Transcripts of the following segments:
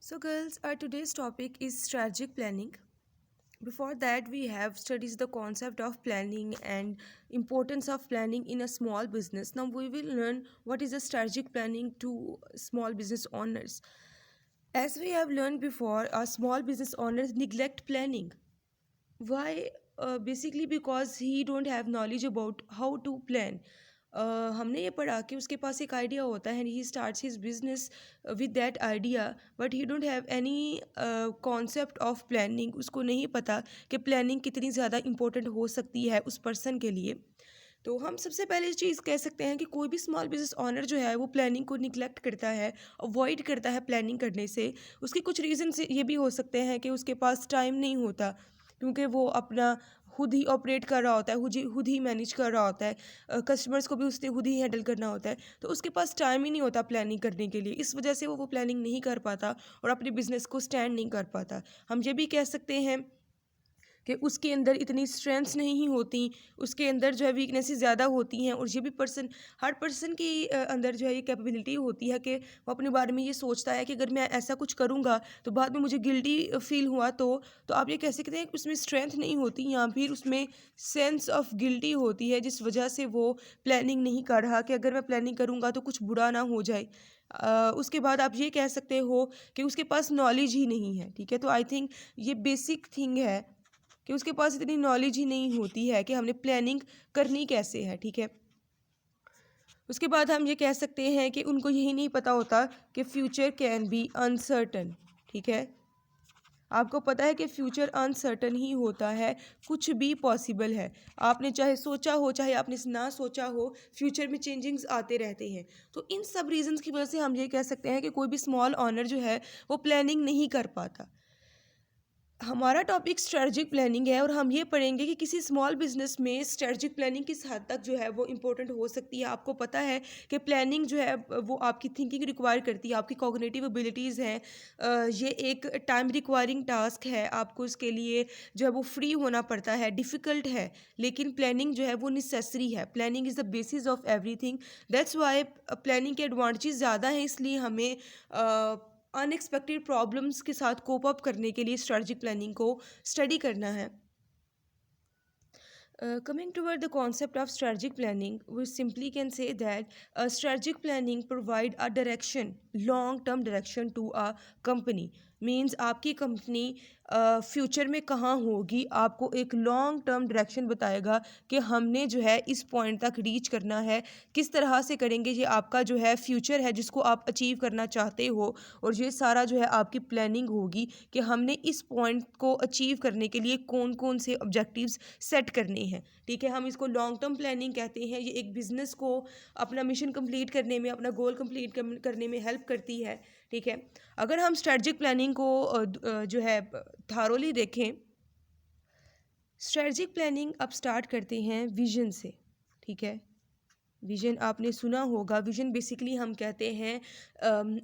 So, girls, our today's topic is strategic planning. Before that, we have studied the concept of planning and importance of planning in a small business. Now, we will learn what is a strategic planning to small business owners. As we have learned before, our small business owners neglect planning. Why? Basically because he don't have knowledge about how to plan. हमने ये पढ़ा कि उसके पास एक idea होता है, he starts his business with that idea, but he don't have any concept of planning. उसको नहीं पता कि प्लानिंग कितनी ज़्यादा इंपॉर्टेंट हो सकती है उस पर्सन के लिए. तो हम सबसे पहले इस चीज़ कह सकते हैं कि कोई भी स्मॉल बिजनेस ओनर जो है वो प्लानिंग को निगलेक्ट करता है, अवॉइड करता है प्लानिंग करने से. उसके कुछ रीज़न ये भी हो सकते हैं कि उसके पास टाइम नहीं होता, क्योंकि वो अपना खुद ही ऑपरेट कर रहा होता है, खुद ही मैनेज कर रहा होता है, कस्टमर्स को भी उसने खुद ही हैंडल करना होता है. तो उसके पास टाइम ही नहीं होता प्लानिंग करने के लिए. इस वजह से वो प्लानिंग नहीं कर पाता और अपने बिजनेस को स्टैंड नहीं कर पाता. हम ये भी कह सकते हैं कि उसके अंदर इतनी स्ट्रेंथ्स नहीं होती, उसके अंदर जो है वीकनेसेस ज़्यादा होती हैं. और ये भी हर पर्सन की अंदर जो है ये कैपेबिलिटी होती है कि वो अपने बारे में ये सोचता है कि अगर मैं ऐसा कुछ करूँगा तो बाद में मुझे गिल्टी फील हुआ तो आप ये कह सकते हैं कि उसमें स्ट्रेंथ नहीं होती या फिर उसमें सेंस ऑफ गिल्टी होती है, जिस वजह से वो प्लानिंग नहीं कर रहा कि अगर मैं प्लानिंग करूँगा तो कुछ बुरा ना हो जाए. उसके बाद आप ये कह सकते हो कि उसके पास नॉलेज ही नहीं है. ठीक है, तो आई थिंक ये बेसिक थिंग है कि उसके पास इतनी नॉलेज ही नहीं होती है कि हमने प्लानिंग करनी कैसे है. ठीक है, उसके बाद हम ये कह सकते हैं कि उनको यही नहीं पता होता कि फ्यूचर कैन बी अनसर्टन. ठीक है, आपको पता है कि फ्यूचर अनसर्टन ही होता है, कुछ भी पॉसिबल है. आपने चाहे सोचा हो चाहे आपने ना सोचा हो, फ्यूचर में चेंजिंग्स आते रहते हैं. तो इन सब रीजंस की वजह से हम ये कह सकते हैं कि कोई भी स्मॉल ऑनर जो है वो प्लानिंग नहीं कर पाता. हमारा टॉपिक स्ट्रेटजिक प्लानिंग है और हम ये पढ़ेंगे कि किसी स्मॉल बिजनेस में स्ट्रेटजिक प्लानिंग किस हद तक जो है वो इम्पोर्टेंट हो सकती है. आपको पता है कि प्लानिंग जो है वो आपकी थिंकिंग रिक्वायर करती है, आपकी कॉग्निटिव एबिलिटीज़ हैं. ये एक टाइम रिक्वायरिंग टास्क है, आपको इसके लिए जो है वो फ्री होना पड़ता है, डिफ़िकल्ट है. लेकिन प्लानिंग जो है वो नेसेसरी है. Planning is the basis of everything. That's why planning के एडवांटेजेस ज़्यादा हैं, इसलिए हमें अनएक्सपेक्टेड प्रॉब्लम्स के साथ कोप अप करने के लिए स्ट्रेटजिक प्लानिंग को स्टडी करना है. Coming toward the concept of strategic planning, we simply can say that strategic planning provide a direction, long-term direction to a company. Means आपकी कंपनी फ्यूचर में कहाँ होगी, आपको एक लॉन्ग टर्म डायरेक्शन बताएगा कि हमने जो है इस पॉइंट तक रीच करना है, किस तरह से करेंगे. ये आपका जो है फ्यूचर है जिसको आप अचीव करना चाहते हो, और ये सारा जो है आपकी प्लानिंग होगी कि हमने इस पॉइंट को अचीव करने के लिए कौन कौन से ऑब्जेक्टिव्स सेट करने हैं. ठीक है, हम इसको लॉन्ग टर्म प्लानिंग कहते हैं. ये एक बिज़नेस को अपना मिशन कंप्लीट करने में, अपना गोल कंप्लीट करने में हेल्प करती है. ठीक है, अगर हम स्ट्रेटजिक प्लानिंग को जो है थारोली देखें, स्ट्रेटजिक प्लानिंग अब स्टार्ट करते हैं विजन से. ठीक है, विजन आपने सुना होगा. विजन बेसिकली हम कहते हैं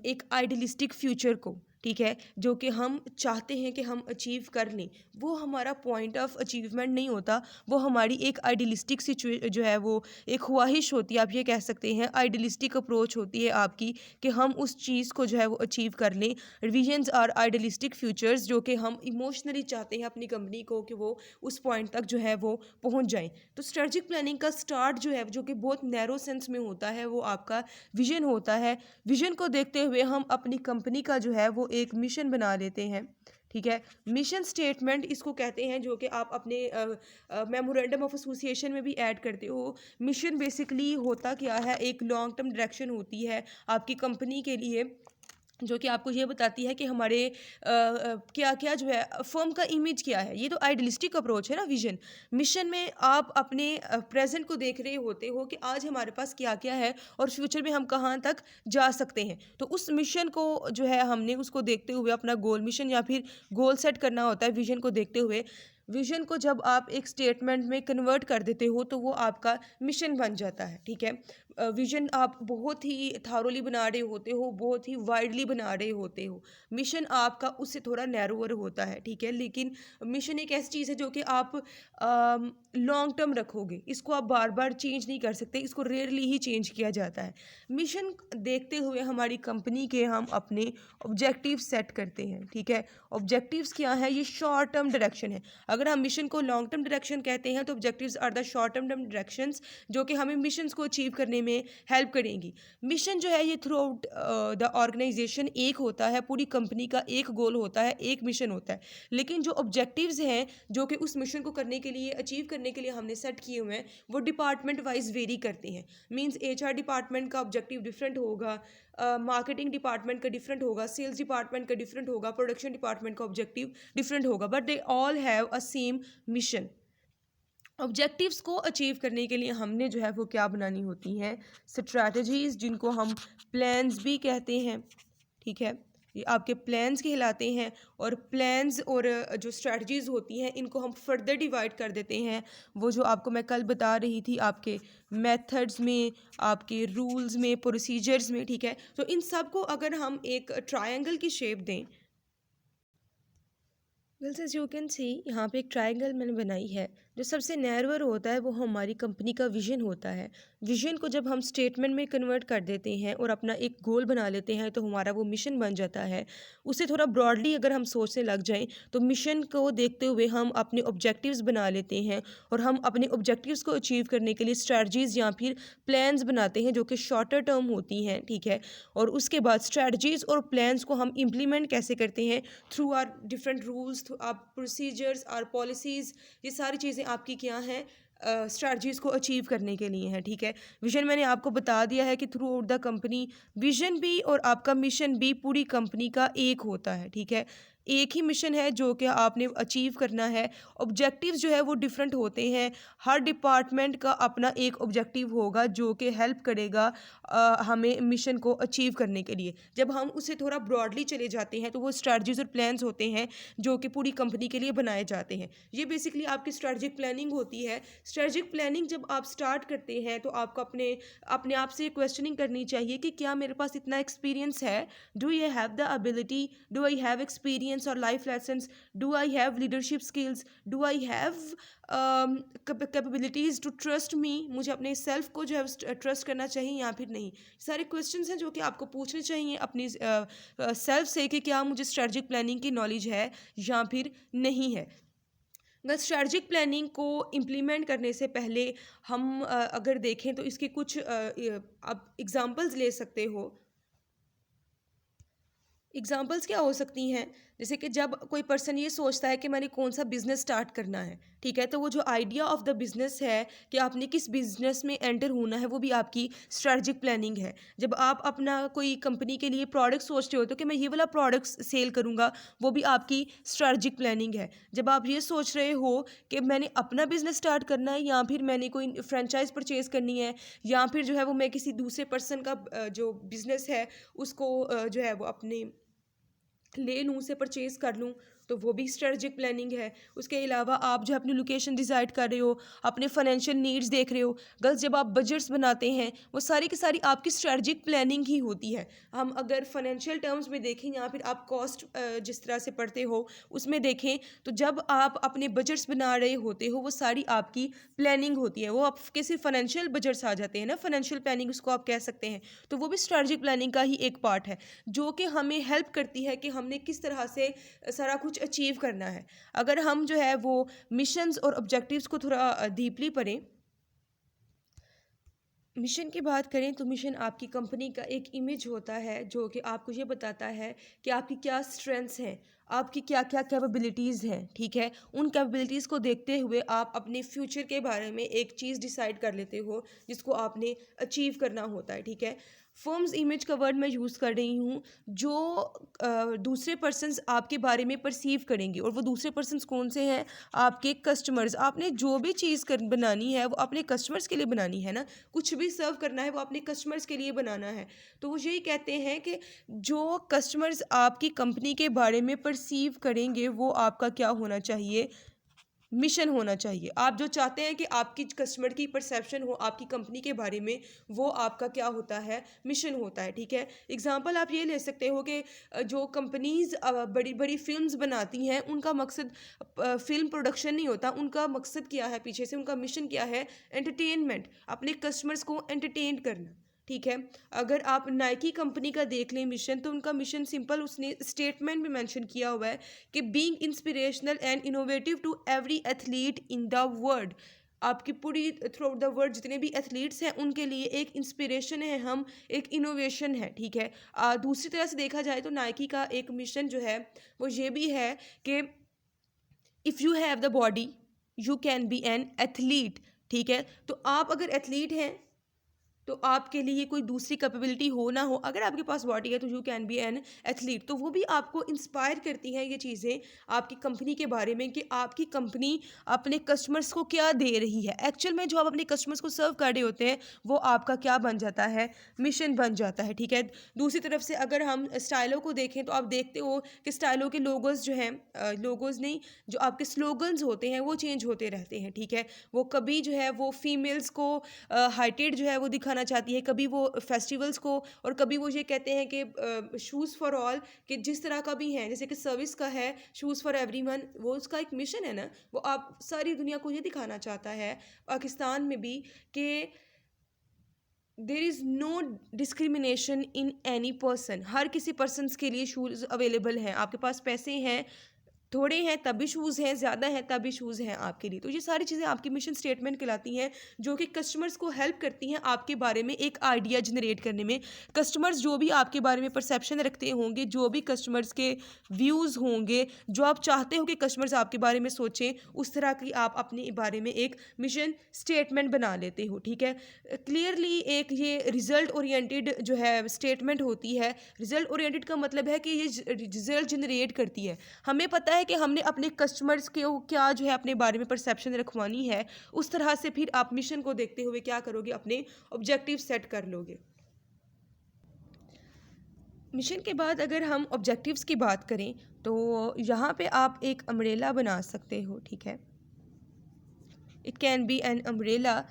एक आइडियलिस्टिक फ्यूचर को. ठीक है, जो कि हम चाहते हैं कि हम अचीव कर लें. वो हमारा पॉइंट ऑफ अचीवमेंट नहीं होता, वो हमारी एक आइडियलिस्टिक जो है वो एक ख्वाहिश होती है, आप ये कह सकते हैं. आइडियलिस्टिक अप्रोच होती है आपकी कि हम उस चीज़ को जो है वो अचीव कर लें. विजन्स आर आइडियलिस्टिक फ्यूचर्स जो कि हम इमोशनली चाहते हैं अपनी कंपनी को कि वो उस पॉइंट तक जो है वो पहुंच जाएं. तो स्ट्रेटजिक प्लानिंग का स्टार्ट जो है जो कि बहुत नैरो सेंस में होता है, वो आपका विजन होता है. विजन को देखते हुए हम अपनी कंपनी का जो है वो एक मिशन बना लेते हैं. ठीक है, मिशन स्टेटमेंट इसको कहते हैं, जो कि आप अपने मेमोरेंडम ऑफ एसोसिएशन में भी ऐड करते हो. मिशन बेसिकली होता क्या है, एक लॉन्ग टर्म डायरेक्शन होती है आपकी कंपनी के लिए, जो कि आपको ये बताती है कि हमारे क्या क्या जो है फर्म का इमेज क्या है. ये तो आइडियलिस्टिक अप्रोच है ना. विजन मिशन में आप अपने प्रेजेंट को देख रहे होते हो कि आज हमारे पास क्या क्या है और फ्यूचर में हम कहाँ तक जा सकते हैं. तो उस मिशन को जो है हमने उसको देखते हुए अपना गोल मिशन या फिर गोल सेट करना होता है. विजन को देखते हुए विजन को जब आप एक स्टेटमेंट में कन्वर्ट कर देते हो तो वो आपका मिशन बन जाता है. ठीक है, विजन आप बहुत ही थारोली बना रहे होते हो, बहुत ही वाइडली बना रहे होते हो। मिशन आपका उससे थोड़ा नैरोअर होता है, ठीक है? लेकिन मिशन एक ऐसी चीज़ है जो कि आप लॉन्ग टर्म रखोगे, इसको आप बार बार चेंज नहीं कर सकते, इसको रेयरली ही चेंज किया जाता है। मिशन देखते हुए हमारी कंपनी के हम अपने ऑब्जेक्टिव सेट करते हैं, ठीक है? ऑब्जेक्टिव्स क्या है? ये शॉर्ट टर्म डायरेक्शन है। अगर हम मिशन को लॉन्ग टर्म डायरेक्शन कहते हैं तो objectives are the short term directions जो कि हमें मिशंस को अचीव करने में हेल्प करेंगी। मिशन जो है ये थ्रू आउट द ऑर्गेनाइजेशन एक होता है, पूरी कंपनी का एक गोल होता है, एक मिशन होता है। लेकिन जो ऑब्जेक्टिव्स हैं जो कि उस मिशन को करने के लिए, अचीव करने के लिए हमने सेट किए हुए हैं, वो डिपार्टमेंट वाइज वेरी करते हैं। मीन्स एचआर डिपार्टमेंट का ऑब्जेक्टिव डिफरेंट होगा, मार्केटिंग डिपार्टमेंट का डिफरेंट होगा, सेल्स डिपार्टमेंट का डिफरेंट होगा, प्रोडक्शन डिपार्टमेंट का ऑब्जेक्टिव डिफरेंट होगा, but they all have a same mission. Objectives को अचीव करने के लिए हमने जो है वो क्या बनानी होती हैं? स्ट्रैटेजीज, जिनको हम प्लान्स भी कहते हैं, ठीक है? ये आपके प्लान्स कहलाते हैं। और प्लान्स और जो स्ट्रैटेजीज होती हैं इनको हम फर्दर डिवाइड कर देते हैं। वो जो आपको मैं कल बता रही थी, आपके मेथड्स में, आपके रूल्स में, प्रोसीजर्स में, ठीक है? तो इन सब को अगर हम एक ट्रायंगल की शेप दें, well as you can see, यहाँ पे एक ट्रायंगल मैंने बनाई है। जो सबसे नैरोअर होता है वो हमारी कंपनी का विजन होता है। विजन को जब हम स्टेटमेंट में कन्वर्ट कर देते हैं और अपना एक गोल बना लेते हैं तो हमारा वो मिशन बन जाता है। उसे थोड़ा ब्रॉडली अगर हम सोचने लग जाएं तो मिशन को देखते हुए हम अपने ऑब्जेक्टिव्स बना लेते हैं और हम अपने ऑब्जेक्टिव्स को अचीव करने के लिए स्ट्रैटजीज या फिर प्लान्स बनाते हैं जो कि शॉर्टर टर्म होती हैं, ठीक है? और उसके बाद स्ट्रैटजीज और प्लान्स को हम इम्प्लीमेंट कैसे करते हैं? Through are different rules, through are procedures, are policies. ये सारी चीज़ें आपकी क्या हैं? स्ट्रैटजीज़ को अचीव करने के लिए हैं, ठीक है? विजन मैंने आपको बता दिया है कि through out the company vision भी और आपका मिशन भी पूरी कंपनी का एक होता है, ठीक है? एक ही मिशन है जो कि आपने अचीव करना है। ऑब्जेक्टिव्स जो है वो डिफरेंट होते हैं। हर डिपार्टमेंट का अपना एक ऑब्जेक्टिव होगा जो कि हेल्प करेगा हमें मिशन को अचीव करने के लिए। जब हम उसे थोड़ा ब्रॉडली चले जाते हैं तो वो स्ट्रैटजीज और प्लान्स होते हैं जो कि पूरी कंपनी के लिए बनाए जाते हैं। ये बेसिकली आपकी स्ट्रैटेजिक प्लानिंग होती है। स्ट्रैटेजिक प्लानिंग जब आप स्टार्ट करते हैं तो आपको अपने अपने आप से क्वेश्चनिंग करनी चाहिए कि क्या मेरे पास इतना एक्सपीरियंस है? Do I have the ability? Do I have experience और life lessons? Do I have leadership skills? Do I have capabilities to trust me? मुझे अपने सेल्फ को जो है ट्रस्ट करना चाहिए या फिर नहीं? सारे क्वेश्चंस हैं जो कि आपको पूछने चाहिए अपनी सेल्फ से कि क्या मुझे स्ट्रेटजिक प्लानिंग की नॉलेज है या फिर नहीं है। अगर स्ट्रैटेजिक प्लानिंग को इम्प्लीमेंट करने से पहले हम अगर देखें तो इसके कुछ आप एग्जांपल्स ले सकते हो। एग्जाम्पल्स क्या हो सकती हैं? जैसे कि जब कोई पर्सन ये सोचता है कि मैंने कौन सा बिजनेस स्टार्ट करना है, ठीक है? तो वो जो आइडिया ऑफ द बिजनेस है कि आपने किस बिजनेस में एंटर होना है, वो भी आपकी स्ट्रैटेजिक प्लानिंग है। जब आप अपना कोई कंपनी के लिए प्रोडक्ट सोचते हो तो कि मैं ये वाला प्रोडक्ट सेल करूँगा, वो भी आपकी स्ट्रैटेजिक प्लानिंग है। जब आप ये सोच रहे हो कि मैंने अपना बिजनेस स्टार्ट करना है या फिर मैंने कोई फ्रेंचाइज परचेज करनी है या फिर जो है वो मैं किसी दूसरे पर्सन का जो बिजनेस है उसको जो है वो अपने ले लूँ, उसे परचेज़ कर लूँ, तो वो भी स्ट्रेटजिक प्लानिंग है। उसके अलावा आप जो अपनी लोकेशन डिसाइड कर रहे हो, अपने फाइनेंशियल नीड्स देख रहे हो, गर्ल्स जब आप बजट्स बनाते हैं, वो सारी की सारी आपकी स्ट्रेटजिक प्लानिंग ही होती है। हम अगर फाइनेंशियल टर्म्स में देखें या फिर आप कॉस्ट जिस तरह से पढ़ते हो, उसमें देखें, तो जब आप अपने बजट्स बना रहे होते हो, वो सारी आपकी प्लानिंग होती है। वो आपके सिर्फ फाइनेंशियल बजट्स आ जाते हैं ना, फाइनेंशियल प्लानिंग उसको आप कह सकते हैं। तो वो भी स्ट्रेटजिक प्लानिंग का ही एक पार्ट है, जो कि हमें हेल्प करती है कि हमने किस तरह से सारा कुछ अचीव करना है। अगर हम जो है वो मिशंस और ऑब्जेक्टिव्स को थोड़ा डीपली पढ़ें, मिशन की बात करें तो मिशन आपकी कंपनी का एक इमेज होता है जो कि आपको ये बताता है कि आपकी क्या स्ट्रेंथ्स हैं, आपकी क्या क्या कैपेबिलिटीज़ हैं, ठीक है? उन कैपेबिलिटीज़ को देखते हुए आप अपने फ्यूचर के बारे में एक चीज़ डिसाइड कर लेते हो जिसको आपने अचीव करना होता है, ठीक है? फर्म्स इमेज का वर्ड मैं यूज़ कर रही हूँ जो दूसरे पर्सन्स आपके बारे में परसीव करेंगे, और वो दूसरे पर्सन्स कौन से हैं? आपके कस्टमर्स। आपने जो भी चीज़ कर बनानी है वो अपने कस्टमर्स के लिए बनानी है ना, कुछ भी सर्व करना है वो अपने कस्टमर्स के लिए बनाना है। तो वो यही कहते हैं कि जो कस्टमर्स आपकी कंपनी के बारे में परसीव करेंगे वो आपका क्या होना चाहिए? मिशन होना चाहिए। आप जो चाहते हैं कि आपकी कस्टमर की परसेप्शन हो आपकी कंपनी के बारे में, वो आपका क्या होता है, मिशन होता है, ठीक है। एग्जांपल आप ये ले सकते हो कि जो कंपनीज बड़ी बड़ी फिल्म्स बनाती हैं, उनका मकसद फिल्म प्रोडक्शन नहीं होता, उनका मकसद क्या है, पीछे से उनका मिशन क्या है, एंटरटेनमेंट, अपने कस्टमर्स को एंटरटेन करना, ठीक है। अगर आप नाइकी कंपनी का देख लें मिशन, तो उनका मिशन सिंपल, उसने स्टेटमेंट में मेंशन किया हुआ है कि being inspirational and innovative to every athlete in the world. आपकी पूरी थ्रू आउट द वर्ल्ड जितने भी एथलीट्स हैं उनके लिए एक इंस्पिरेशन है हम, एक इनोवेशन है, ठीक है। दूसरी तरह से देखा जाए तो नाइकी का एक मिशन जो है वो ये भी है कि if you have the body you can be an athlete, ठीक है। तो आप अगर एथलीट हैं तो आपके लिए कोई दूसरी कैपेबिलिटी हो ना हो, अगर आपके पास बॉडी है तो you can be an athlete. तो वो भी आपको इंस्पायर करती हैं ये चीज़ें आपकी कंपनी के बारे में कि आपकी कंपनी अपने कस्टमर्स को क्या दे रही है। एक्चुअल में जो आप अपने कस्टमर्स को सर्व कर रहे होते हैं वो आपका क्या बन जाता है, मिशन बन जाता है, ठीक है। दूसरी तरफ से अगर हम स्टाइलों को देखें तो आप देखते हो कि स्टाइलों के लोगोज जो हैं, लोगोज नहीं, जो आपके स्लोगन्स होते हैं वो चेंज होते रहते हैं, ठीक है। वो कभी जो है वो फीमेल्स को हाइटेड जो है वो दिखाना चाहती है, कभी वो फेस्टिवल्स को, और कभी वो ये कहते हैं कि शूज़ फॉर ऑल, कि जिस तरह का भी है, जैसे कि सर्विस का है शूज़ फॉर एवरीवन, वो उसका एक मिशन है ना, वो आप सारी दुनिया को ये दिखाना चाहता है, पाकिस्तान में भी, कि there is no discrimination in any person. हर किसी पर्सनस के लिए शूज़ अवेलेबल हैं, आपके पास पैसे हैं, थोड़े हैं तब भी शूज़ हैं, ज़्यादा हैं तब भी शूज़ हैं आपके लिए। तो ये सारी चीज़ें आपकी मिशन स्टेटमेंट कहलाती हैं, जो कि कस्टमर्स को हेल्प करती हैं आपके बारे में एक आइडिया जनरेट करने में। कस्टमर्स जो भी आपके बारे में परसेप्शन रखते होंगे, जो भी कस्टमर्स के व्यूज़ होंगे, जो आप चाहते हो कि कस्टमर्स आपके बारे में सोचें, उस तरह की आप अपने बारे में एक मिशन स्टेटमेंट बना लेते हो, ठीक है। क्लियरली एक ये रिज़ल्ट ओरिएंटेड जो है स्टेटमेंट होती है। रिज़ल्ट ओरिएंटेड का मतलब है कि ये रिज़ल्ट जनरेट करती है। हमें पता है कि हमने अपने कस्टमर्स के क्या जो है अपने बारे में परसेप्शन रखवानी है, उस तरह से फिर आप मिशन को देखते हुए क्या करोगे, अपने ऑब्जेक्टिव सेट कर लोगे। मिशन के बाद अगर हम ऑब्जेक्टिव्स की बात करें तो यहाँ पे आप एक अम्ब्रेला बना सकते हो, ठीक है। It can be an umbrella.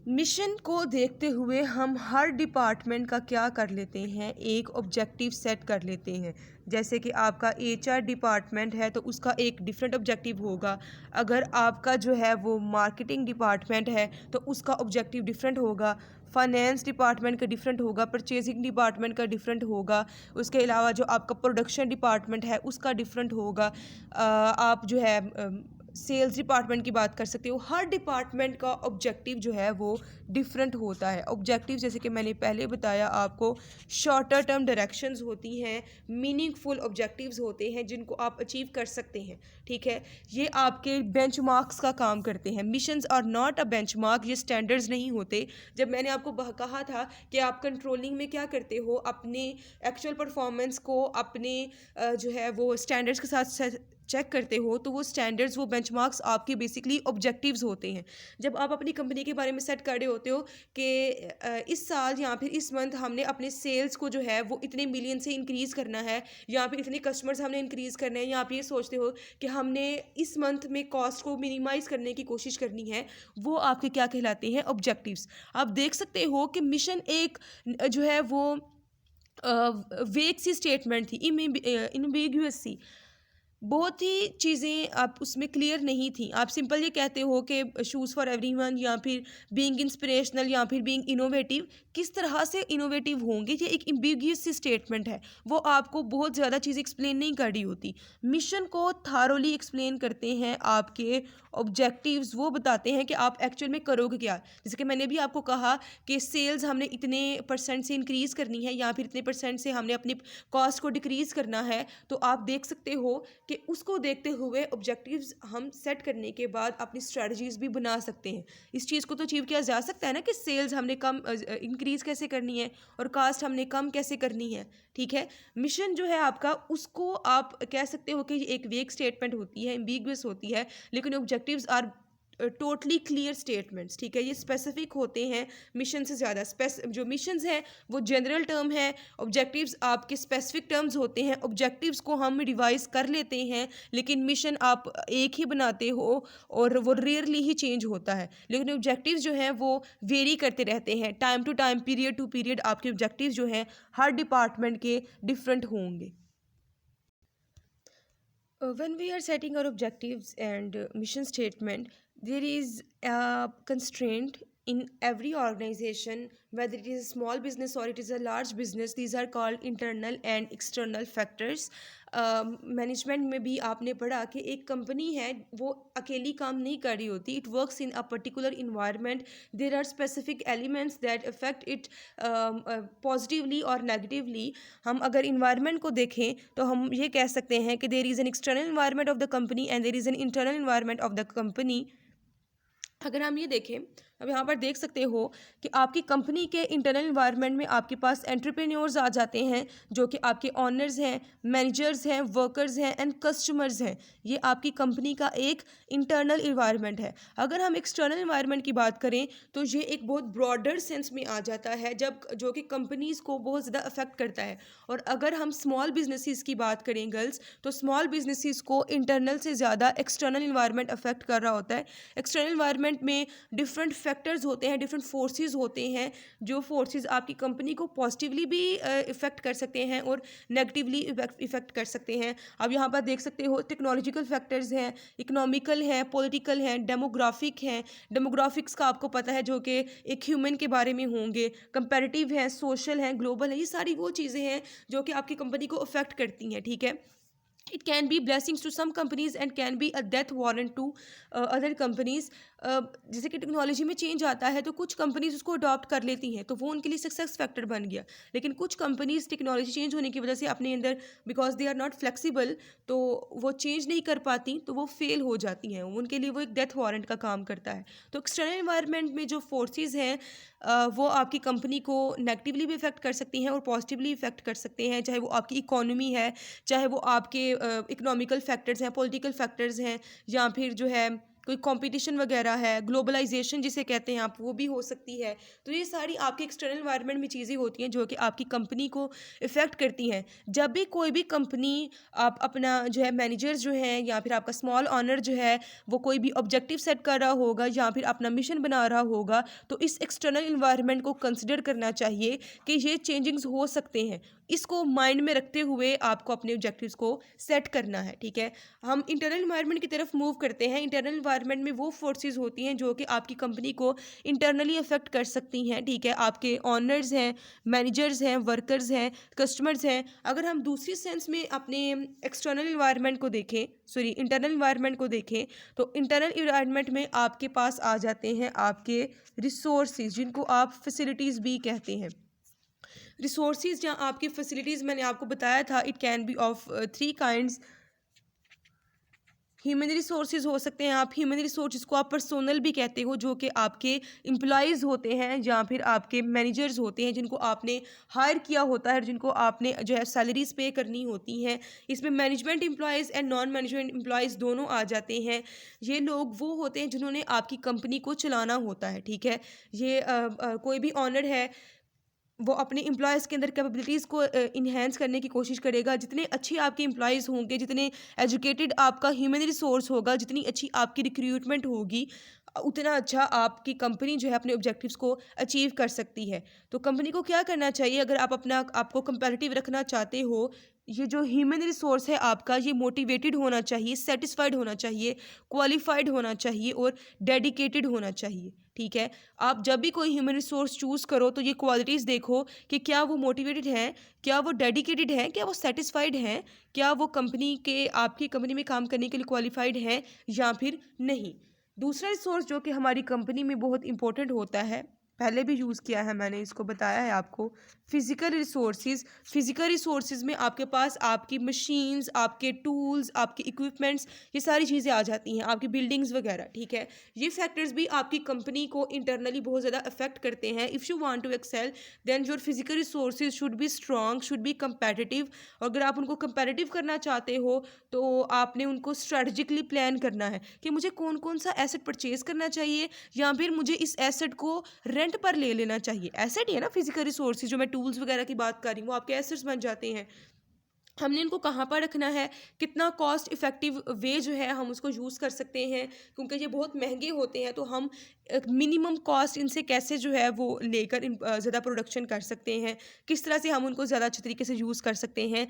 Mission को देखते हुए हम हर डिपार्टमेंट का क्या कर लेते हैं, एक ऑब्जेक्टिव सेट कर लेते हैं। जैसे कि आपका एचआर डिपार्टमेंट है तो उसका एक डिफरेंट ऑब्जेक्टिव होगा। अगर आपका जो है वो मार्केटिंग डिपार्टमेंट है तो उसका ऑब्जेक्टिव डिफरेंट होगा। फाइनेंस डिपार्टमेंट का डिफरेंट होगा, परचेजिंग डिपार्टमेंट का डिफरेंट होगा। उसके अलावा जो आपका प्रोडक्शन डिपार्टमेंट है उसका डिफरेंट होगा। आप जो है सेल्स डिपार्टमेंट की बात कर सकते हो। हर डिपार्टमेंट का ऑब्जेक्टिव जो है वो डिफरेंट होता है। ऑब्जेक्टिव जैसे कि मैंने पहले बताया आपको, शॉर्टर टर्म डायरेक्शंस होती हैं, मीनिंगफुल ऑब्जेक्टिव्स होते हैं जिनको आप अचीव कर सकते हैं, ठीक है। ये आपके बेंचमार्क्स का काम करते हैं। Missions are not a benchmark, ये स्टैंडर्ड्स नहीं होते। जब मैंने आपको कहा था कि आप कंट्रोलिंग में क्या करते हो, अपने एक्चुअल परफॉर्मेंस को अपने जो है वो स्टैंडर्ड्स के साथ चेक करते हो, तो वो स्टैंडर्ड्स, वो बेंचमार्क्स आपके बेसिकली ऑब्जेक्टिव्स होते हैं। जब आप अपनी कंपनी के बारे में सेट कर रहे होते हो कि इस साल या फिर इस मंथ हमने अपने सेल्स को जो है वो इतने मिलियन से इंक्रीज़ करना है, या फिर इतने कस्टमर्स हमने इंक्रीज़ करने हैं, या आप ये सोचते हो कि हमने इस मंथ में कॉस्ट को मिनिमाइज़ करने की कोशिश करनी है, वो आपके क्या कहलाते हैं, ऑब्जेक्टिव्स। आप देख सकते हो कि मिशन एक जो है वो वेग सी स्टेटमेंट थी, इनएम्बिगुअस सी। बहुत ही चीज़ें आप उसमें क्लियर नहीं थी। आप सिंपल ये कहते हो कि शूज़ फॉर एवरीवन, या फिर बीइंग इंस्पिरेशनल, या फिर बीइंग इनोवेटिव। किस तरह से इनोवेटिव होंगे, ये एक एम्बिगुअस सी स्टेटमेंट है। वो आपको बहुत ज़्यादा चीज़ एक्सप्लेन नहीं कर रही होती। मिशन को थारोली एक्सप्लेन करते हैं आपके ऑब्जेक्टिव्स, वो बताते हैं कि आप एक्चुअल में करोगे क्या। जैसे कि मैंने भी आपको कहा कि सेल्स हमने इतने परसेंट से इंक्रीज़ करनी है, या फिर इतने परसेंट से हमने अपनी कॉस्ट को डिक्रीज़ करना है। तो आप देख सकते हो कि उसको देखते हुए ऑब्जेक्टिव्स हम सेट करने के बाद अपनी स्ट्रेटजीज भी बना सकते हैं। इस चीज़ को तो अचीव किया जा सकता है ना कि सेल्स हमने कम इंक्रीज़ कैसे करनी है और कास्ट हमने कम कैसे करनी है, ठीक है। मिशन जो है आपका, उसको आप कह सकते हो कि ये एक वेग स्टेटमेंट होती है, एम्बिगुअस होती है, लेकिन objectives are totally clear statements, ठीक है। ये स्पेसिफिक होते हैं मिशन से ज़्यादा। जो मिशंस हैं वो जनरल टर्म है, ऑब्जेक्टिव्स आपके स्पेसिफिक टर्म्स होते हैं। ऑब्जेक्टिव्स को हम रिवाइज कर लेते हैं, लेकिन मिशन आप एक ही बनाते हो और वो रेयरली ही चेंज होता है। लेकिन ऑब्जेक्टिव्स जो हैं वो वेरी करते रहते हैं, time to time, period to period आपके ऑब्जेक्टिव्स जो हैं हर डिपार्टमेंट के डिफरेंट होंगे। When we are setting our objectives and mission statement, there is a constraint in every organization, whether it is a small business or it is a large business. These are called internal and external factors. Management में भी आपने पढ़ा कि एक company है वो अकेली काम नहीं कर रही होती, it works in a particular environment, there are specific elements that affect it positively और नेगेटिवली। हम अगर इन्वायरमेंट को देखें तो हम ये कह सकते हैं कि there is an external environment of the company and there is an internal environment of the company. अगर हम ये देखें, अब यहाँ पर देख सकते हो कि आपकी कंपनी के इंटरनल इन्वायरमेंट में आपके पास एंटरप्रेन्योर्स आ जाते हैं, जो कि आपके ऑनर्स हैं, मैनेजर्स हैं, वर्कर्स हैं एंड कस्टमर्स हैं। ये आपकी कंपनी का एक इंटरनल इन्वायरमेंट है। अगर हम एक्सटर्नल इन्वायरमेंट की बात करें तो ये एक बहुत ब्रॉडर सेंस में आ जाता है, जब जो कि कंपनीज़ को बहुत ज़्यादा अफेक्ट करता है। और अगर हम स्मॉल बिजनेसिस की बात करें गर्ल्स, तो स्मॉल बिजनेसिस को इंटरनल से ज़्यादा एक्सटर्नल इन्वायरमेंट अफेक्ट कर रहा होता है। एक्सटर्नल इन्वायरमेंट में डिफरेंट फैक्टर्स होते हैं, डिफरेंट फोर्सेस होते हैं, जो फोर्सेस आपकी कंपनी को पॉजिटिवली भी इफ़ेक्ट कर सकते हैं और नेगेटिवली इफ़ेक्ट कर सकते हैं। अब यहाँ पर देख सकते हो टेक्नोलॉजिकल फैक्टर्स हैं, इकोनॉमिकल हैं, पॉलिटिकल हैं, डेमोग्राफिक हैं। डेमोग्राफिक्स का आपको पता है जो कि एक ह्यूमन के बारे में होंगे, कंपैरेटिव है, सोशल हैं, ग्लोबल है। ये सारी वो चीज़ें हैं जो कि आपकी कंपनी को अफेक्ट करती हैं, ठीक है। It can be blessings to some companies and can be a death warrant to other companies. जैसे कि टेक्नोलॉजी में चेंज आता है तो कुछ कंपनीज उसको अडॉप्ट कर लेती हैं, तो वो उनके लिए सक्सेस फैक्टर बन गया। लेकिन कुछ कंपनीज टेक्नोलॉजी चेंज होने की वजह से अपने अंदर, because they are not flexible, तो वो चेंज नहीं कर पाती, तो वो फेल हो जाती हैं। उनके लिए वो एक डेथ वारंट का काम करता है। तो एक्सटर्नल इन्वायरमेंट में जो फोर्सेज हैं वो आपकी कंपनी को नेगेटिवली भी इफेक्ट कर सकती हैं और पॉजिटिवली इफेक्ट कर सकते हैं, चाहे वो आपकी इकोनॉमी है, चाहे वो आपके इकोनॉमिकल फैक्टर्स हैं, पॉलिटिकल फैक्टर्स हैं, या फिर जो है कोई कंपटीशन वगैरह है, ग्लोबलाइजेशन जिसे कहते हैं आप, वो भी हो सकती है। तो ये सारी आपके एक्सटर्नल इन्वायरमेंट में चीज़ें होती हैं जो कि आपकी कंपनी को इफ़ेक्ट करती हैं। जब भी कोई भी कंपनी, आप अपना जो है मैनेजर्स जो हैं या फिर आपका स्मॉल ऑनर जो है वो कोई भी ऑब्जेक्टिव सेट कर रहा होगा या फिर अपना मिशन बना रहा होगा, तो इस एक्सटर्नल इन्वायरमेंट को कंसिडर करना चाहिए कि ये चेंजिंग्स हो सकते हैं। इसको माइंड में रखते हुए आपको अपने ऑब्जेक्टिव्स को सेट करना है, ठीक है। हम इंटरनल इन्वायरमेंट की तरफ मूव करते हैं। इंटरनल इन्वायरमेंट में वो फोर्सेस होती हैं जो कि आपकी कंपनी को इंटरनली अफेक्ट कर सकती हैं, ठीक है। आपके ऑनर्स हैं, मैनेजर्स हैं, वर्कर्स हैं, कस्टमर्स हैं। अगर हम दूसरी सेंस में अपने एक्सटर्नल इन्वायरमेंट को देखें, सॉरी इंटरनल इन्वायरमेंट को देखें, तो इंटरनल इन्वायरमेंट में आपके पास आ जाते हैं आपके रिसोर्सेज, जिनको आप फैसिलिटीज़ भी कहते हैं। रिसोर्सेज या आपकी फैसिलिटीज़, मैंने आपको बताया था, it can be of 3 kinds. Human resources हो सकते हैं, आप ह्यूमन रिसोर्सेज को आप पर्सोनल भी कहते हो, जो कि आपके एम्प्लॉयज़ होते हैं या फिर आपके मैनेजर्स होते हैं, जिनको आपने हायर किया होता है, जिनको आपने जो है सैलरीज पे करनी होती हैं। इसमें management employees and non management employees दोनों आ जाते हैं। ये लोग वो होते हैं जिन्होंने आपकी कंपनी को चलाना होता है, ठीक है। ये कोई भी ऑनर है, वो अपने एम्प्लॉयज़ के अंदर कैपेबिलिटीज़ को इन्हेंस करने की कोशिश करेगा। जितने अच्छे आपके एम्प्लॉयज़ होंगे, जितने एजुकेटेड आपका ह्यूमन रिसोर्स होगा, जितनी अच्छी आपकी रिक्रूटमेंट होगी, उतना अच्छा आपकी कंपनी जो है अपने ऑब्जेक्टिव्स को अचीव कर सकती है। तो कंपनी को क्या करना चाहिए, अगर आप आपको कंपैरेटिव रखना चाहते हो, ये जो ह्यूमन रिसोर्स है आपका, ये मोटिवेटेड होना चाहिए, सेटिस्फाइड होना चाहिए, क्वालिफाइड होना चाहिए और डेडिकेटेड होना चाहिए, ठीक है। आप जब भी कोई ह्यूमन रिसोर्स चूज़ करो तो ये क्वालिटीज़ देखो कि क्या वो मोटिवेटेड हैं, क्या वो डेडिकेटेड हैं, क्या वो सेटिस्फाइड हैं, क्या वो कंपनी के, आपकी कंपनी में काम करने के लिए क्वालिफाइड हैं या फिर नहीं। दूसरा रिसोर्स जो कि हमारी कंपनी में बहुत इंपॉर्टेंट होता है, पहले भी यूज़ किया है मैंने, इसको बताया है आपको। फिज़िकल रिसोर्सेज में आपके पास आपकी मशीन्स, आपके टूल्स, आपके इक्विपमेंट्स, ये सारी चीज़ें आ जाती हैं, आपकी बिल्डिंग्स वगैरह, ठीक है। ये फैक्टर्स भी आपकी कंपनी को इंटरनली बहुत ज़्यादा अफेक्ट करते हैं। If you want to excel then your physical resources should be strong, should be competitive. और अगर आप उनको कंपेटिटिव करना चाहते हो तो आपने उनको स्ट्रेटजिकली प्लान करना है कि मुझे कौन कौन सा एसेट परचेज करना चाहिए, या फिर मुझे इस एसेट को रेंट पर ले लेना चाहिए। एसेट ही है ना फिजिकल रिसोर्सेज, जो मैं टूल्स वगैरह की बात कर रही हूँ वो आपके एसेट्स बन जाते हैं। हमने इनको कहाँ पर रखना है, कितना कॉस्ट इफ़ेक्टिव वे जो है हम उसको यूज़ कर सकते हैं, क्योंकि ये बहुत महंगे होते हैं, तो हम मिनिमम कॉस्ट इनसे कैसे जो है वो लेकर ज़्यादा प्रोडक्शन कर सकते हैं, किस तरह से हम उनको ज़्यादा अच्छे तरीके से यूज़ कर सकते हैं।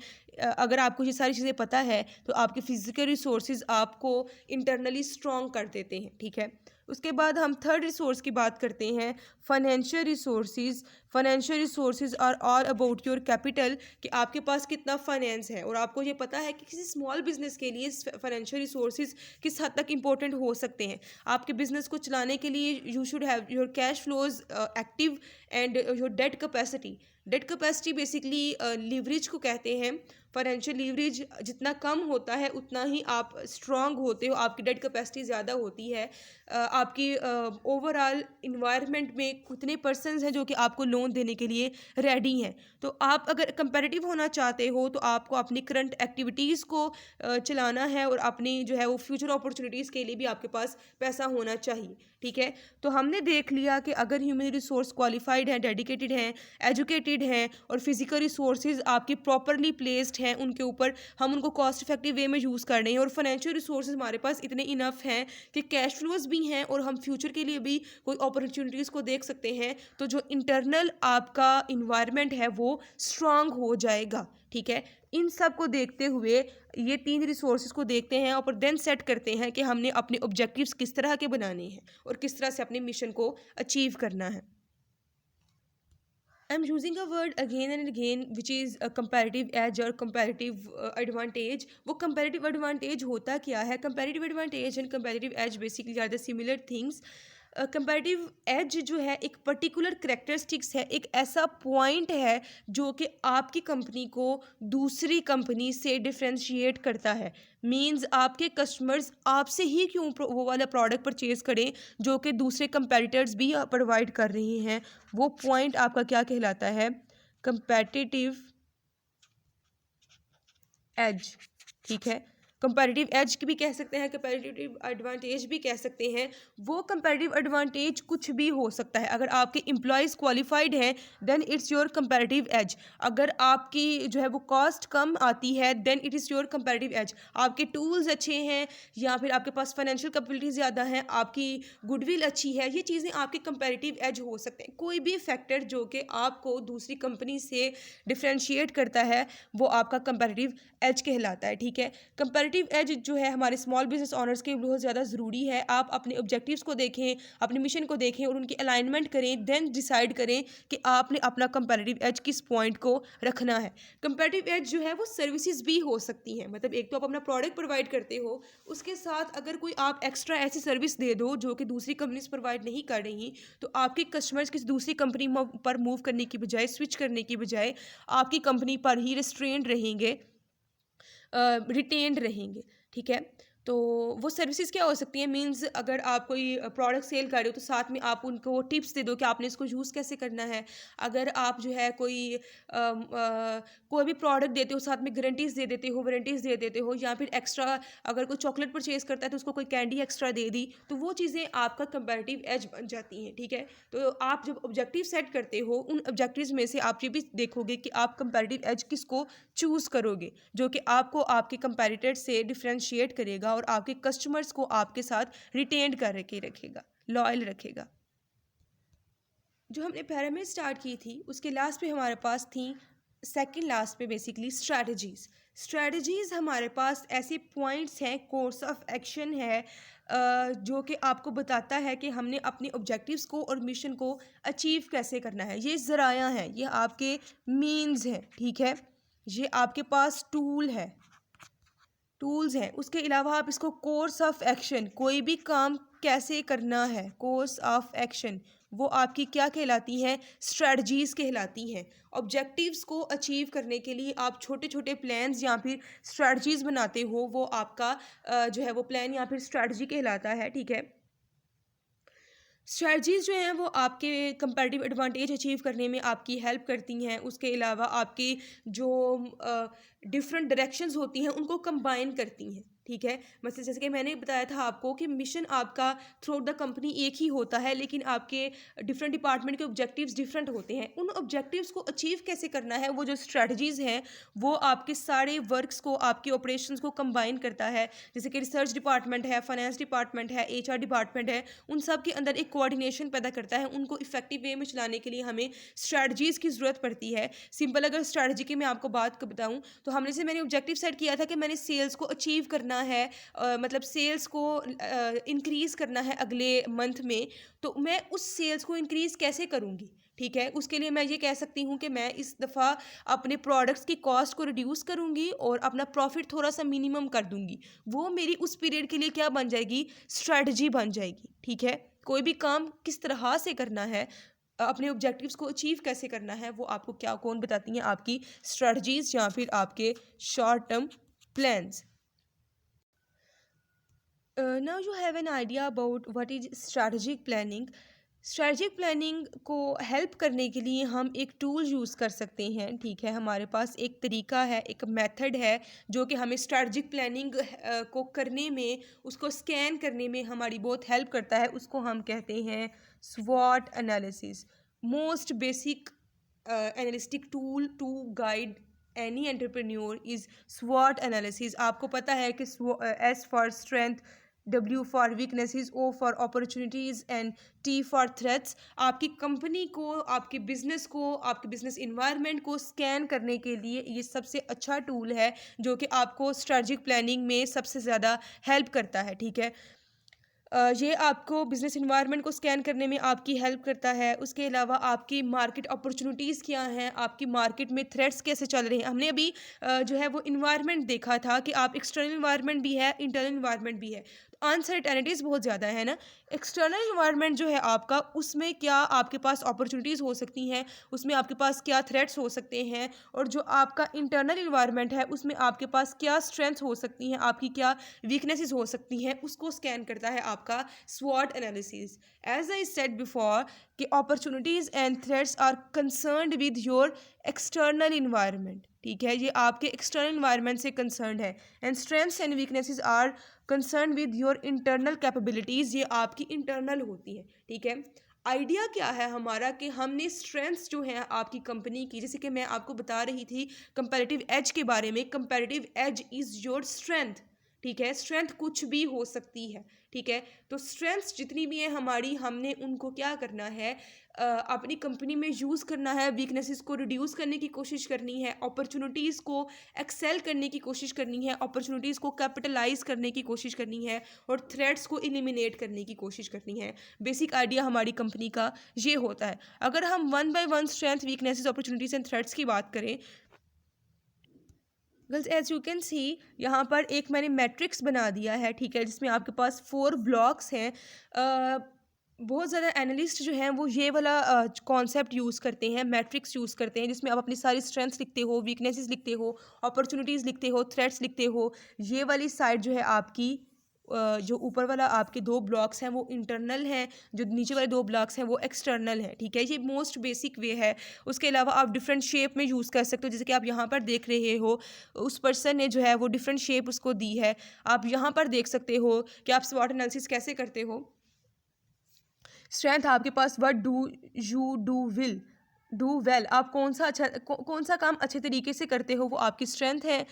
अगर आपको ये सारी चीज़ें पता है तो आपके फिजिकल रिसोर्सेज आपको इंटरनली स्ट्रॉन्ग कर देते हैं, ठीक है। उसके बाद हम थर्ड रिसोर्स की बात करते हैं, financial resources. Financial resources are all about your capital, कि आपके पास कितना फाइनेंस है। और आपको ये पता है कि किसी स्मॉल बिजनेस के लिए फाइनेंशियल रिसोर्सेज किस हद तक इंपॉर्टेंट हो सकते हैं। आपके बिजनेस को चलाने के लिए you should have your cash flows active and your debt capacity. Debt capacity basically leverage को कहते हैं। फाइनेंशियल लीवरेज जितना कम होता है उतना ही आप स्ट्रांग होते हो, आपकी डेट कैपेसिटी ज़्यादा होती है। आपकी ओवरऑल इन्वायरमेंट में कितने पर्सनस हैं जो कि आपको लोन देने के लिए रेडी हैं। तो आप अगर कंपेटिटिव होना चाहते हो तो आपको अपनी करंट एक्टिविटीज़ को चलाना है, और अपनी जो है वो फ्यूचर अपॉर्चुनिटीज़ के लिए भी आपके पास पैसा होना चाहिए, ठीक है। तो हमने देख लिया कि अगर ह्यूमन रिसोर्स क्वालिफाइड हैं, डेडिकेटेड हैं, एजुकेटेड हैं, और फिजिकल रिसोर्सेज आपके प्रॉपरली प्लेस्ड हैं, उनके ऊपर हम उनको कॉस्ट इफेक्टिव वे में यूज़ कर रहे हैं, और फाइनेंशियल रिसोर्सेज हमारे पास इतने इनफ हैं कि कैश फ्लोज भी हैं, और हम फ्यूचर के लिए भी कोई अपॉर्चुनिटीज़ को देख सकते हैं, तो जो इंटरनल आपका इन्वायरमेंट है वो स्ट्रांग हो जाएगा, ठीक है। इन सब को देखते हुए ये तीन रिसोर्सेज को देखते हैं और देन सेट करते हैं कि हमने अपने ऑब्जेक्टिव्स किस तरह के बनाने हैं और किस तरह से अपने मिशन को अचीव करना है। I'm using a word again and again which is a comparative edge or comparative advantage. वो comparative advantage होता क्या है? Comparative advantage and comparative edge basically are the similar things. Comparative edge जो है एक पर्टिकुलर करेक्टरिस्टिक्स है, एक ऐसा पॉइंट है जो कि आपकी कंपनी को दूसरी कंपनी से डिफ्रेंशिएट करता है। मींस आपके कस्टमर्स आपसे ही क्यों वो वाला प्रोडक्ट परचेज करें जो कि दूसरे कंपैरेटर्स भी प्रोवाइड कर रही हैं। वो पॉइंट आपका क्या कहलाता है? कंपैटिटिव एज, ठीक है। कंपैरेटिव एज भी कह सकते हैं, कंपैरेटिव एडवांटेज भी कह सकते हैं। वो कंपैरेटिव एडवांटेज कुछ भी हो सकता है। अगर आपके एम्प्लॉयज़ क्वालिफाइड हैं then it's your comparative edge. अगर आपकी जो है वो कॉस्ट कम आती है then it is your comparative edge. आपके टूल्स अच्छे हैं, या फिर आपके पास फाइनेंशियल कैपेबिलिटी ज़्यादा है, आपकी गुडविल अच्छी है, ये चीज़ें आपके कंपैरेटिव एज हो सकते हैं। कोई भी फैक्टर जो कि आपको दूसरी कंपनी से डिफ्रेंशिएट करता है वो आपका कंपैरेटिव एज कहलाता है, ठीक है। कंपैरेटिव एज जो है हमारे स्मॉल बिजनेस ऑनर्स के लिए बहुत ज़्यादा ज़रूरी है। आप अपने ऑब्जेक्टिव्स को देखें, अपने मिशन को देखें और उनकी अलाइनमेंट करें, देन डिसाइड करें कि आपने अपना कंपैरेटिव एज किस पॉइंट को रखना है। कंपैरेटिव एज जो है वो सर्विसेज भी हो सकती हैं, मतलब एक तो आप अपना प्रोडक्ट प्रोवाइड करते हो, उसके साथ अगर कोई आप एक्स्ट्रा ऐसी सर्विस दे दो जो कि दूसरी कंपनीज प्रोवाइड नहीं कर रही, तो आपके कस्टमर्स किसी दूसरी कंपनी पर मूव करने की बजाय, स्विच करने की बजाय आपकी कंपनी पर ही रिस्ट्रेंड रहेंगे, रिटेन्ड रहेंगे, ठीक है। तो वो सर्विसेज क्या हो सकती हैं? मींस अगर आप कोई प्रोडक्ट सेल कर रहे हो तो साथ में आप उनको टिप्स दे दो कि आपने इसको यूज़ कैसे करना है। अगर आप जो है कोई भी प्रोडक्ट देते हो साथ में गारंटीज़ दे देते हो, वारंटीज़ दे देते हो, या फिर एक्स्ट्रा अगर कोई चॉकलेट परचेज़ करता है तो उसको कोई कैंडी एक्स्ट्रा दे दी, तो वो चीज़ें आपका कंपैरेटिव एज बन जाती हैं, ठीक है। तो आप जब ऑब्जेक्टिव सेट करते हो उन ऑब्जेक्टिव्स में से आप ये भी देखोगे कि आप कंपैरेटिव एज किसको चूज़ करोगे, जो कि आपको आपके कंपैरेटर से डिफ्रेंशिएट करेगा और आपके कस्टमर्स को आपके साथ रिटेन्ड कर के रखेगा, लॉयल रखेगा। जो हमने पिरामिड स्टार्ट की थी उसके लास्ट पे हमारे पास थी, सेकंड लास्ट पे बेसिकली स्ट्रैटेजीज़ हमारे पास ऐसे पॉइंट्स हैं, कोर्स ऑफ एक्शन है जो कि आपको बताता है कि हमने अपने ऑब्जेक्टिव्स को और मिशन को अचीव कैसे करना है। ये ज़राया हैं, ये आपके मीन्स हैं, ठीक है। ये आपके पास टूल्स हैं। उसके अलावा आप इसको कोर्स ऑफ एक्शन, कोई भी काम कैसे करना है, कोर्स ऑफ एक्शन, वो आपकी क्या कहलाती हैं, स्ट्रेटजीज कहलाती हैं। ऑब्जेक्टिव्स को अचीव करने के लिए आप छोटे छोटे प्लान्स या फिर स्ट्रेटजीज बनाते हो, वो आपका जो है वो प्लान या फिर स्ट्रेटजी कहलाता है, ठीक है। स्ट्रैटेजीज़ जो हैं वो आपके कंपैरेटिव एडवांटेज अचीव करने में आपकी हेल्प करती हैं। उसके अलावा आपकी जो डिफरेंट डायरेक्शंस होती हैं उनको कंबाइन करती हैं, ठीक है। मतलब जैसे कि मैंने बताया था आपको कि मिशन आपका थ्रू आउट द कंपनी एक ही होता है, लेकिन आपके डिफरेंट डिपार्टमेंट के ऑब्जेक्टिव्स डिफरेंट होते हैं। उन ऑब्जेक्टिव्स को अचीव कैसे करना है, वो जो स्ट्रैटेजीज़ हैं वो आपके सारे वर्क्स को, आपके ऑपरेशंस को कंबाइन करता है। जैसे कि रिसर्च डिपार्टमेंट है, फाइनेंस डिपार्टमेंट है, एचआर डिपार्टमेंट है, उन सब के अंदर एक कोऑर्डिनेशन पैदा करता है। उनको इफेक्टिव वे में चलाने के लिए हमें स्ट्रैटेजीज़ की ज़रूरत पड़ती है। सिंपल अगर स्ट्रैटेजी की मैं आपको बात बताऊं तो हमने से मैंने ऑब्जेक्टिव सेट किया था कि मैंने सेल्स को अचीव करना है, मतलब सेल्स को इंक्रीज़ करना है अगले मंथ में। तो मैं उस सेल्स को इंक्रीज़ कैसे करूँगी, ठीक है। उसके लिए मैं ये कह सकती हूँ कि मैं इस दफ़ा अपने प्रोडक्ट्स की कॉस्ट को रिड्यूस करूँगी और अपना प्रॉफिट थोड़ा सा मिनिमम कर दूँगी। वो मेरी उस पीरियड के लिए क्या बन जाएगी, स्ट्रैटेजी बन जाएगी, ठीक है। कोई भी काम किस तरह से करना है, अपने ऑब्जेक्टिव्स को अचीव कैसे करना है, वो आपको क्या कौन बताती हैं, आपकी स्ट्रैटेजीज या फिर आपके short term plans. Now you have an idea about what is strategic planning. Strategic planning को हेल्प करने के लिए हम एक टूल यूज़ कर सकते हैं, ठीक है। हमारे पास एक तरीका है, एक मेथड है जो कि हमें स्ट्रैटेजिक प्लानिंग को करने में, उसको स्कैन करने में हमारी बहुत हेल्प करता है। उसको हम कहते हैं स्वॉट analysis. Most basic analytic tool to guide any entrepreneur is स्वॉट एनालिसिस। आपको पता है कि S for strength, W for weaknesses, O for opportunities and T for threats. आपकी कंपनी को, आपके बिजनेस को, आपके बिजनेस इन्वायरमेंट को स्कैन करने के लिए ये सबसे अच्छा टूल है जो कि आपको स्ट्रैटेजिक प्लानिंग में सबसे ज़्यादा हेल्प करता है, ठीक है। ये आपको बिजनेस इन्वायरमेंट को स्कैन करने में आपकी हेल्प करता है। उसके अलावा आपकी मार्केट अपॉर्चुनिटीज़ क्या हैं, आपकी मार्केट में थ्रेट्स कैसे चल रहे हैं। हमने अभी जो है वो इन्वायरमेंट देखा था कि आप एक्सटर्नल इन्वायरमेंट भी है, इंटरनल इन्वायरमेंट भी है। अनसर्टेनिटीज़ बहुत ज़्यादा है ना। एक्सटर्नल इन्वायरमेंट जो है आपका, उसमें क्या आपके पास अपॉर्चुनिटीज़ हो सकती हैं, उसमें आपके पास क्या थ्रेट्स हो सकते हैं, और जो आपका इंटरनल इन्वायरमेंट है उसमें आपके पास क्या स्ट्रेंथ्स हो सकती हैं, आपकी क्या वीकनेसेस हो सकती हैं, उसको स्कैन करता है आपका स्वॉट analysis. As I said before कि opportunities and threats are concerned with your external environment, ठीक है। ये आपके एक्सटर्नल इन्वायरमेंट से कंसर्न्ड है। And strengths and weaknesses are concern with your internal capabilities, ये आपकी इंटरनल होती है, ठीक है। आइडिया क्या है हमारा कि हमने स्ट्रेंथ्स जो हैं आपकी कंपनी की, जैसे कि मैं आपको बता रही थी कंपैरेटिव एज के बारे में, comparative edge is your strength, ठीक है। स्ट्रेंथ कुछ भी हो सकती है, ठीक है। तो स्ट्रेंथ्स जितनी भी हैं हमारी, हमने उनको क्या करना है, अपनी कंपनी में यूज़ करना है। वीकनेसेस को रिड्यूस करने की कोशिश करनी है, अपॉर्चुनिटीज़ को एक्सेल करने की कोशिश करनी है, अपॉर्चुनिटीज़ को कैपिटलाइज करने की कोशिश करनी है, और थ्रेट्स को एलिमिनेट करने की कोशिश करनी है। बेसिक आइडिया हमारी कंपनी का ये होता है। अगर हम one by one strength, weaknesses, opportunities and threats की बात करें, girls as you can see, यहाँ पर एक मैंने मैट्रिक्स बना दिया है, ठीक है, जिसमें आपके पास 4 ब्लॉक्स हैं। बहुत ज़्यादा एनालिस्ट जो हैं वो ये वाला कॉन्सेप्ट यूज़ करते हैं, मैट्रिक्स यूज़ करते हैं, जिसमें आप अपनी सारी स्ट्रेंथ्स लिखते हो, वीकनेसेस लिखते हो, अपॉर्चुनिटीज़ लिखते हो, थ्रेट्स लिखते हो। ये वाली साइड जो है आपकी, जो ऊपर वाला आपके 2 ब्लॉक्स हैं वो इंटरनल हैं, जो नीचे वाले 2 ब्लॉक्स हैं वो एक्सटर्नल हैं, ठीक है। ये मोस्ट बेसिक वे है। उसके अलावा आप डिफरेंट शेप में यूज़ कर सकते हो, जैसे कि आप यहाँ पर देख रहे हो, उस पर्सन ने जो है वो डिफरेंट शेप उसको दी है। आप यहाँ पर देख सकते हो कि आप स्वॉट एनालिसिस कैसे करते हो। स्ट्रेंथ आपके पास, what do you do well, आप कौन सा काम अच्छे तरीके से करते हो, वो आपकी स्ट्रेंथ है।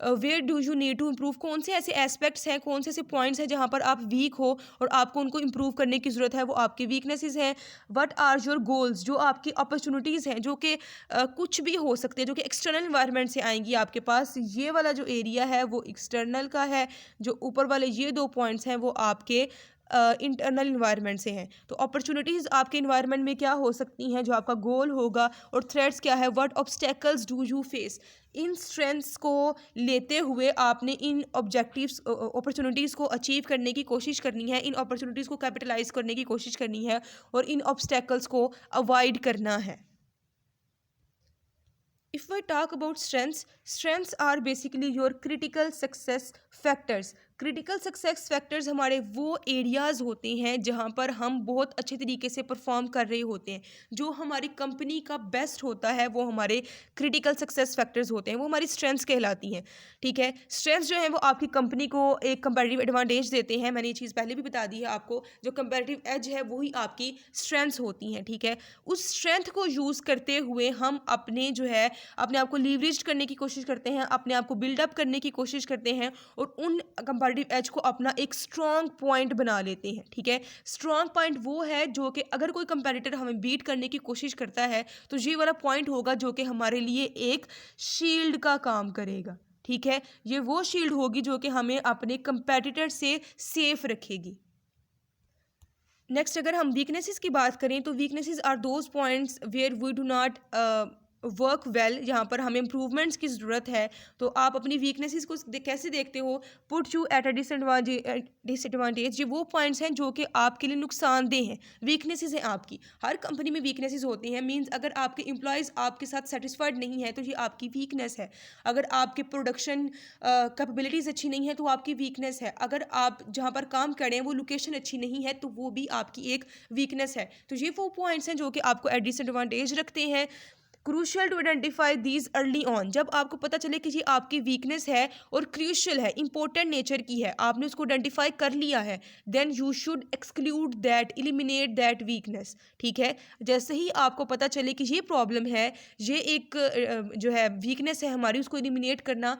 Where do you need to improve, कौन से ऐसे एस्पेक्ट्स हैं, कौन से ऐसे पॉइंट्स हैं जहाँ पर आप वीक हो और आपको उनको इम्प्रूव करने की ज़रूरत है, वो आपकी वीकनेसेस हैं। व्हाट आर योर गोल्स, जो आपकी अपॉर्चुनिटीज़ हैं, जो कि कुछ भी हो सकते हैं, जो कि एक्सटर्नल इन्वायरमेंट से आएंगी आपके पास। ये वाला जो एरिया है वो एक्सटर्नल का है, जो ऊपर वाले ये 2 पॉइंट्स हैं वो आपके इंटरनल इन्वायरमेंट से हैं। तो अपॉर्चुनिटीज़ आपके इन्वायरमेंट में क्या हो सकती हैं जो आपका गोल होगा, और थ्रेट्स क्या है, what obstacles do you face. In strengths को लेते हुए आपने इन ऑब्जेक्टिव्स अपॉर्चुनिटीज़ को अचीव करने की कोशिश करनी है, इन अपॉर्चुनिटीज़ को कैपिटलाइज करने की कोशिश करनी है, और इन ऑब्स्टेकल्स को अवॉइड करना है। If I talk about strengths, strengths are basically your critical success factors. Critical success factors हमारे वो एरियाज़ होते हैं जहाँ पर हम बहुत अच्छे तरीके से परफॉर्म कर रहे होते हैं। जो हमारी कंपनी का बेस्ट होता है वो हमारे क्रिटिकल सक्सेस फैक्टर्स होते हैं, वो हमारी स्ट्रेंथ्स कहलाती हैं। ठीक है, स्ट्रेंथ्स जो है वो आपकी कंपनी को एक कंपैरेटिव एडवांटेज देते हैं। मैंने ये चीज़ पहले भी बता दी है आपको, जो कंपैरेटिव एज है वही आपकी स्ट्रेंथ्स होती हैं। ठीक है, उस स्ट्रेंथ को यूज़ करते हुए हम अपने जो है अपने आप को लीवरेज करने की कोशिश करते हैं, अपने आप को बिल्डअप करने की कोशिश करते हैं, और उन कंपैरेटिव एज को अपना एक स्ट्रॉन्ग पॉइंट बना लेते हैं। ठीक है, स्ट्रॉन्ग पॉइंट वो है जो कि अगर कोई कंपैरेटर हमें बीट करने की कोशिश करता है तो ये वाला पॉइंट होगा जो कि हमारे लिए एक शील्ड का काम करेगा। ठीक है, ये वो शील्ड होगी जो कि हमें अपने कंपैरेटर से सेफ रखेगी। नेक्स्ट, अगर हम वीकनेसेस की बात करें तो weaknesses are those points where we do not work well, यहाँ पर हमें इम्प्रूवमेंट्स की ज़रूरत है। तो आप अपनी वीकनेसेस को कैसे देखते हो, put you at a disadvantage. ये वो पॉइंट्स हैं जो कि आपके लिए नुकसानदेह हैं, वीकनेसेस हैं आपकी। हर कंपनी में वीकनेसेस होती हैं, मीन्स अगर आपके एम्प्लॉयज़ आपके साथ सेटिस्फाइड नहीं है तो ये आपकी वीकनेस है। अगर आपके प्रोडक्शन कैपेबिलिटीज़ अच्छी नहीं है तो आपकी वीकनेस है। अगर आप जहाँ पर काम करें वो लोकेशन अच्छी नहीं है तो वो भी आपकी एक वीकनेस है। तो ये वो पॉइंट्स हैं जो कि आपको एट डिसएडवांटेज रखते हैं। Crucial to identify these early on. जब आपको पता चले कि ये आपकी वीकनेस है और क्रूशियल है, इंपॉर्टेंट नेचर की है, आपने उसको आइडेंटिफाई कर लिया है, then you should exclude that, eliminate that weakness. ठीक है, जैसे ही आपको पता चले कि ये प्रॉब्लम है, ये एक जो है वीकनेस है हमारी, उसको एलिमिनेट करना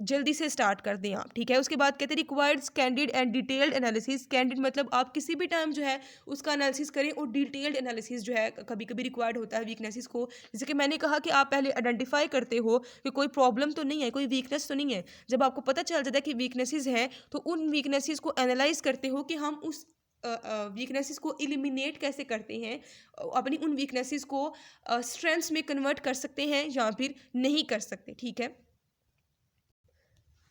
जल्दी से स्टार्ट कर दें आप। ठीक है, उसके बाद कहते हैं required candid and detailed analysis. Candid मतलब आप किसी भी टाइम जो है उसका एनालिसिस करें, और डिटेल्ड एनालिसिस जो है कभी कभी रिक्वायर्ड होता है वीकनेसेस को। जैसे कि मैंने कहा कि आप पहले आइडेंटिफाई करते हो कि कोई प्रॉब्लम तो नहीं है, कोई वीकनेस तो नहीं है। जब आपको पता चल जाता है कि वीकनेसेस हैं तो उन वीकनेसेस को एनालाइज करते हो कि हम उस वीकनेसेस को एलिमिनेट कैसे करते हैं, अपनी उन वीकनेसेस को स्ट्रेंथ्स में कन्वर्ट कर सकते हैं या फिर नहीं कर सकते। ठीक है,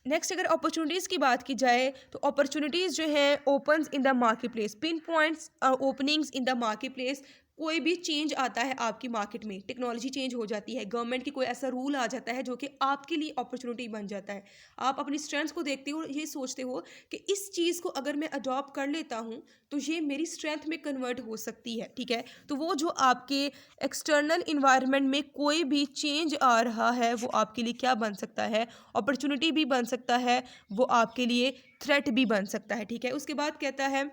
नेक्स्ट, अगर अपॉर्चुनिटीज़ की बात की जाए तो अपॉर्चुनिटीज़ जो हैं opens in the market place, pin points openings in the market place. कोई भी चेंज आता है आपकी मार्केट में, टेक्नोलॉजी चेंज हो जाती है, गवर्नमेंट की कोई ऐसा रूल आ जाता है जो कि आपके लिए अपॉर्चुनिटी बन जाता है। आप अपनी स्ट्रेंथ्स को देखते हो और ये सोचते हो कि इस चीज़ को अगर मैं अडॉप्ट कर लेता हूँ तो ये मेरी स्ट्रेंथ में कन्वर्ट हो सकती है। ठीक है, तो वो जो आपके एक्सटर्नल इन्वायरमेंट में कोई भी चेंज आ रहा है वो आपके लिए क्या बन सकता है, अपॉर्चुनिटी भी बन सकता है, वो आपके लिए थ्रेट भी बन सकता है। ठीक है, उसके बाद कहता है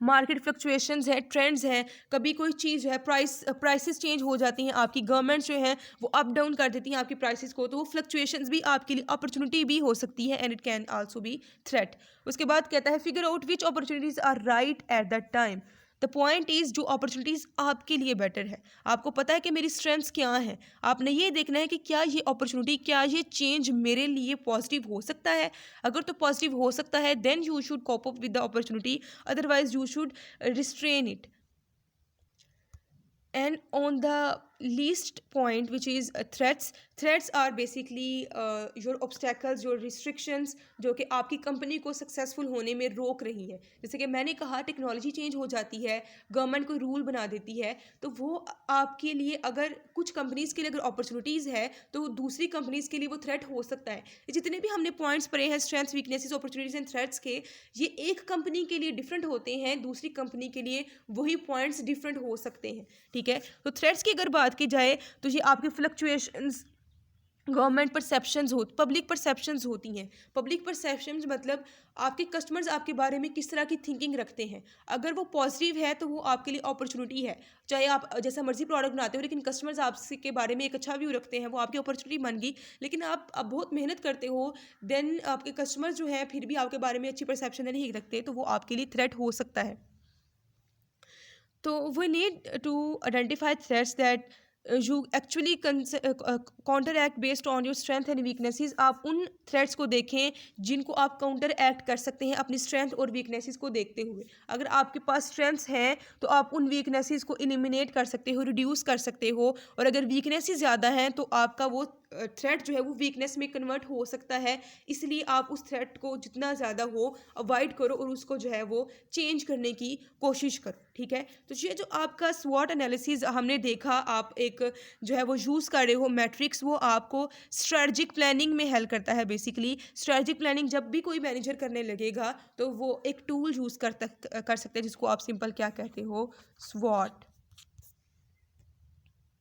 मार्केट फ्लक्चुएशंस है, ट्रेंड्स हैं, कभी कोई चीज़ है, प्राइसेस चेंज हो जाती हैं आपकी, गवर्नमेंट जो है वो अप डाउन कर देती हैं आपकी प्राइसेस को, तो वो फ्लक्चुएशंस भी आपके लिए अपॉर्चुनिटी भी हो सकती है, and it can also be threat. उसके बाद कहता है figure out which opportunities are right at that time. The point is जो अपॉर्चुनिटीज़ आपके लिए बेटर है, आपको पता है कि मेरी स्ट्रेंथ्स क्या हैं, आपने ये देखना है कि क्या ये अपॉर्चुनिटी, क्या ये चेंज मेरे लिए पॉजिटिव हो सकता है। अगर तो पॉजिटिव हो सकता है then you should cop up with the opportunity, otherwise you should restrain it. And on the least point, which is threats are basically your obstacles, your restrictions, जो कि आपकी कंपनी को सक्सेसफुल होने में रोक रही हैं। जैसे कि मैंने कहा टेक्नोलॉजी चेंज हो जाती है, गवर्नमेंट कोई रूल बना देती है, तो वो आपके लिए, अगर कुछ कंपनीज़ के लिए अगर अपॉर्चुनिटीज़ है तो दूसरी कंपनीज़ के लिए वो थ्रेट हो सकता है। जितने भी हमने पॉइंट्स पढ़े हैं strengths, weaknesses, opportunities and threats के, ये एक कंपनी के लिए डिफरेंट होते हैं, दूसरी कंपनी के लिए वही पॉइंट्स डिफरेंट हो सकते हैं। ठीक है, तो थ्रेट्स की अगर बात की जाए तो ये आपके फ्लक्चुएशंस, गवर्नमेंट परसेप्शंस हो, पब्लिक परसेप्शंस होती हैं। पब्लिक परसेप्शंस मतलब आपके कस्टमर्स आपके बारे में किस तरह की थिंकिंग रखते हैं। अगर वो पॉजिटिव है तो वो आपके लिए अपॉर्चुनिटी है, चाहे आप जैसा मर्जी प्रोडक्ट बनाते हो, लेकिन कस्टमर्स आपके बारे में एक अच्छा व्यू रखते हैं, वो आपकी अपॉर्चुनिटी बन गई। लेकिन आप अब बहुत मेहनत करते हो, देन आपके कस्टमर जो हैं फिर भी आपके बारे में अच्छी परसेप्शन नहीं रखते, तो वो आपके लिए थ्रेट हो सकता है। तो we need to identify threats that you actually counter act based on your strength and weaknesses. आप उन थ्रेट्स को देखें जिनको आप काउंटर एक्ट कर सकते हैं अपनी स्ट्रेंथ और वीकनेसेस को देखते हुए। अगर आपके पास स्ट्रेंथ्स हैं तो आप उन वीकनेसेस को इलिमिनेट कर सकते हो, रिड्यूस कर सकते हो, और अगर वीकनेसेस ज़्यादा हैं तो आपका वो थ्रेट जो है वो वीकनेस में कन्वर्ट हो सकता है। इसलिए आप उस थ्रेट को जितना ज़्यादा हो अवॉइड करो और उसको जो है वो चेंज करने की कोशिश करो। ठीक है, तो ये जो आपका स्वॉट एनालिसिस हमने देखा, आप एक जो है वो यूज़ कर रहे हो मैट्रिक्स, वो आपको स्ट्रेटजिक प्लानिंग में हेल्प करता है। बेसिकली स्ट्रेटजिक प्लानिंग जब भी कोई मैनेजर करने लगेगा तो वो एक टूल यूज़ कर सकते हैं जिसको आप सिंपल क्या कहते हो, स्वॉट।